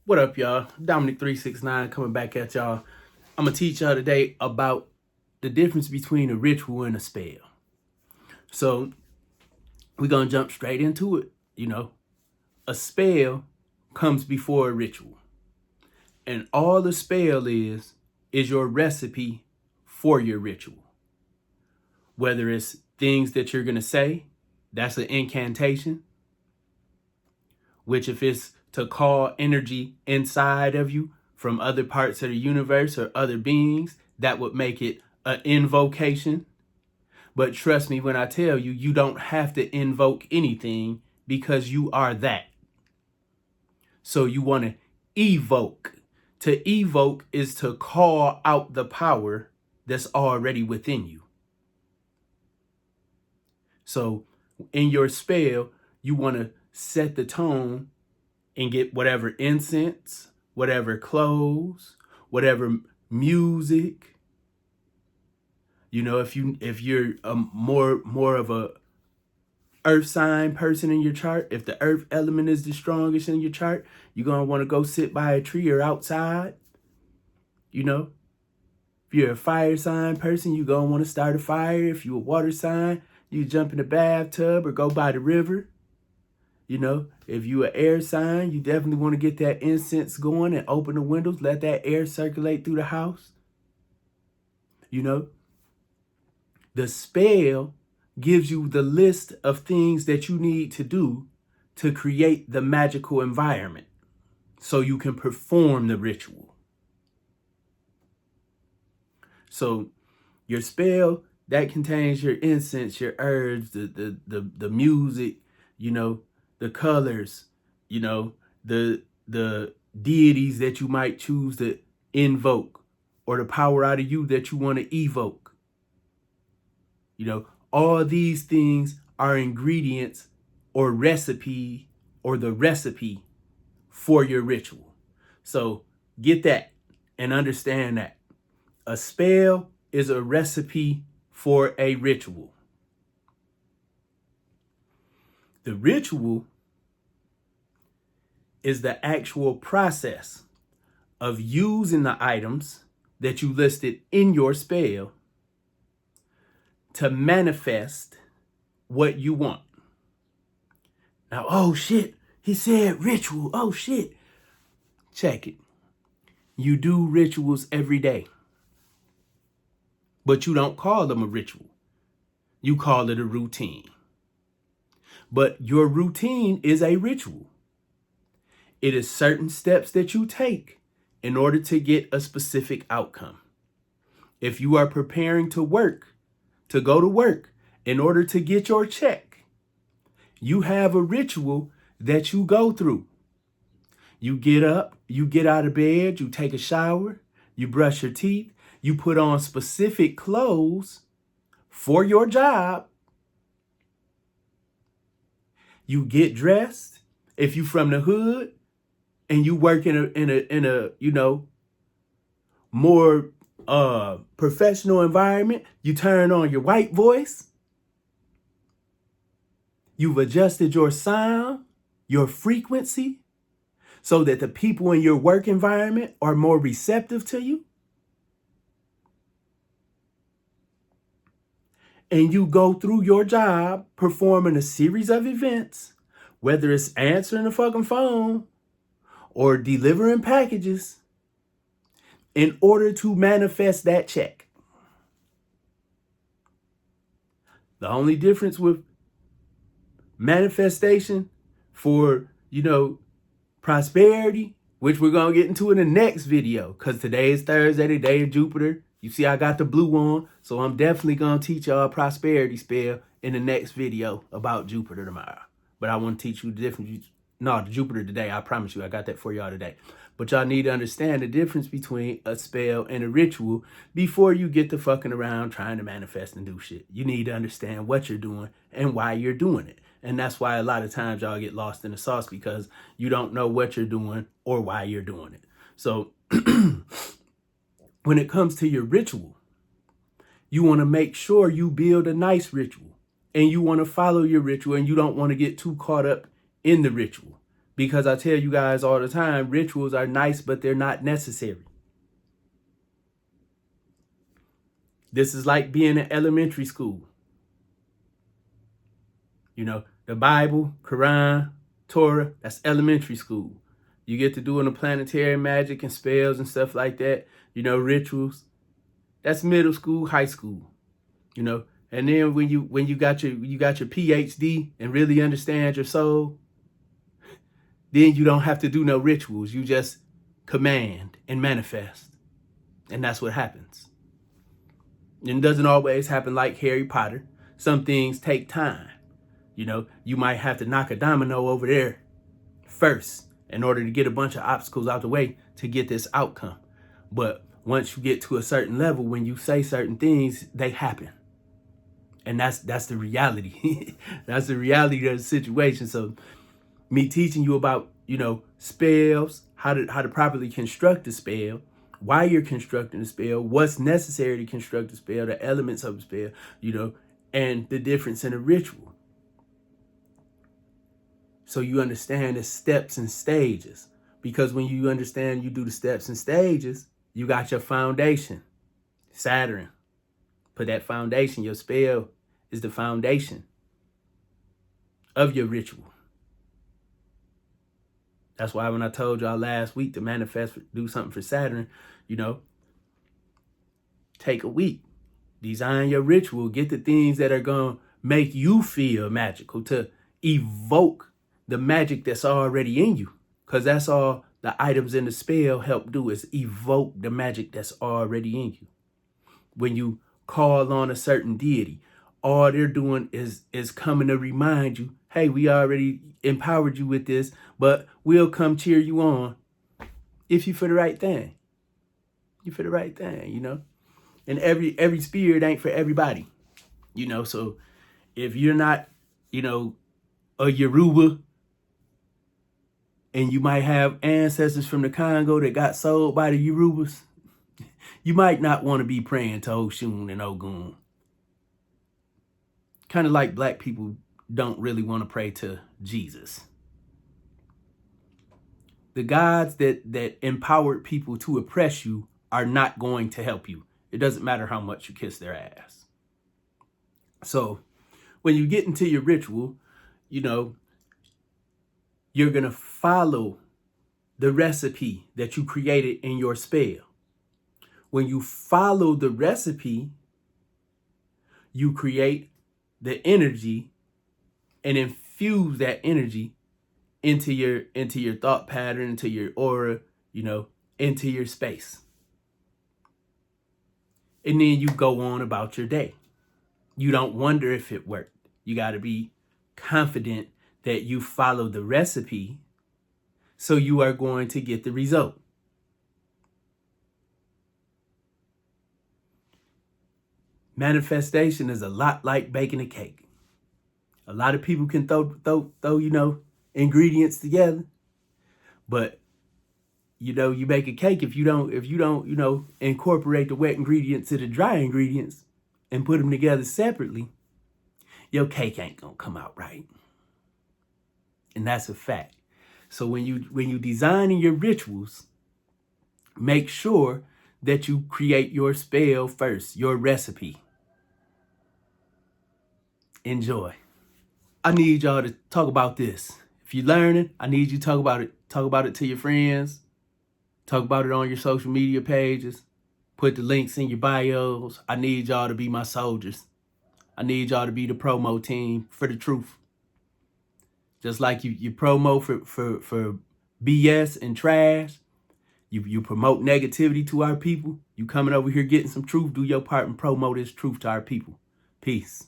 What up, y'all? Dominic369 coming back at y'all. I'm going to teach y'all today about the difference between a ritual and a spell. So we're going to jump straight into it. A spell comes before a ritual. And all the spell is your recipe for your ritual. Whether it's things that you're going to say, that's an incantation. Which if it's to call energy inside of you from other parts of the universe or other beings, that would make it an invocation. But trust me when I tell you, you don't have to invoke anything because you are that. So you want to evoke. To evoke is to call out the power that's already within you. So in your spell, you want to set the tone and get whatever incense, whatever clothes, whatever music. If you're a more of a earth sign person in your chart, if the earth element is the strongest in your chart, you're going to want to go sit by a tree or outside. If you're a fire sign person, you're going to want to start a fire. If you're a water sign, you jump in the bathtub or go by the river. If you an air sign, you definitely want to get that incense going and open the windows, let that air circulate through the house. The spell gives you the list of things that you need to do to create the magical environment so you can perform the ritual. So your spell, that contains your incense, your herbs, the music, the colors, the deities that you might choose to invoke or the power out of you that you want to evoke. All these things are ingredients or recipe or the recipe for your ritual. So get that and understand that. A spell is a recipe for a ritual. The ritual is the actual process of using the items that you listed in your spell to manifest what you want. Now, oh shit, he said ritual. Oh shit. Check it. You do rituals every day, but you don't call them a ritual. You call it a routine. But your routine is a ritual. It is certain steps that you take in order to get a specific outcome. If you are preparing to go to work in order to get your check, you have a ritual that you go through. You get up, you get out of bed, you take a shower, you brush your teeth, you put on specific clothes for your job. You get dressed. If you from the hood and you work in a more professional environment, you turn on your white voice. You've adjusted your sound, your frequency, so that the people in your work environment are more receptive to you. And you go through your job performing a series of events, whether it's answering the fucking phone or delivering packages, in order to manifest that check. The only difference with manifestation for, prosperity, which we're going to get into in the next video, because today is Thursday, the day of Jupiter. You see, I got the blue on, so I'm definitely going to teach y'all a prosperity spell in the next video about Jupiter tomorrow. But I want to teach you the difference. No, the Jupiter today, I promise you, I got that for y'all today. But y'all need to understand the difference between a spell and a ritual before you get to fucking around trying to manifest and do shit. You need to understand what you're doing and why you're doing it. And that's why a lot of times y'all get lost in the sauce, because you don't know what you're doing or why you're doing it. So when it comes to your ritual, you want to make sure you build a nice ritual and you want to follow your ritual, and you don't want to get too caught up in the ritual. Because I tell you guys all the time, rituals are nice, but they're not necessary. This is like being in elementary school. You know, the Bible, Quran, Torah, that's elementary school. You get to doing the planetary magic and spells and stuff like that. You know, rituals. That's middle school, high school. You know, and then when you got your PhD and really understand your soul, then you don't have to do no rituals. You just command and manifest. And that's what happens. And it doesn't always happen like Harry Potter. Some things take time. You know, you might have to knock a domino over there first in order to get a bunch of obstacles out the way to get this outcome. But once you get to a certain level, when you say certain things, they happen. And that's the reality. That's the reality of the situation. So me teaching you about, you know, spells, how to properly construct a spell, why you're constructing a spell, what's necessary to construct a spell, the elements of a spell, you know, and the difference in a ritual. So you understand the steps and stages. Because when you understand you do the steps and stages, you got your foundation. Saturn. Put that foundation. Your spell is the foundation of your ritual. That's why when I told y'all last week to manifest, do something for Saturn, you know, take a week. Design your ritual. Get the things that are going to make you feel magical, to evoke the magic that's already in you. Because that's all the items in the spell help do, is evoke the magic that's already in you. When you call on a certain deity, all they're doing is coming to remind you, hey, we already empowered you with this, but we'll come cheer you on if you for the right thing. You for the right thing, you know? And every spirit ain't for everybody, you know? So if you're not, you know, a Yoruba, and you might have ancestors from the Congo that got sold by the Yorubas, you might not want to be praying to Oshun and Ogun. Kind of like black people don't really want to pray to Jesus. The gods that empowered people to oppress you are not going to help you. It doesn't matter how much you kiss their ass. So when you get into your ritual, you know, you're going to follow the recipe that you created in your spell. When you follow the recipe, you create the energy and infuse that energy into your thought pattern, into your aura, you know, into your space. And then you go on about your day. You don't wonder if it worked. You got to be confident that you follow the recipe, so you are going to get the result. Manifestation is a lot like baking a cake. A lot of people can throw you know, ingredients together, but you know, you make a cake, if you don't, you know, incorporate the wet ingredients to the dry ingredients and put them together separately, your cake ain't gonna come out right. And that's a fact. So when you designing your rituals, make sure that you create your spell first, your recipe. Enjoy. I need y'all to talk about this. If you're learning, I need you to talk about it. Talk about it to your friends. Talk about it on your social media pages. Put the links in your bios. I need y'all to be my soldiers. I need y'all to be the promo team for the truth. Just like you promo for BS and trash. You promote negativity to our people. You coming over here getting some truth. Do your part and promote this truth to our people. Peace.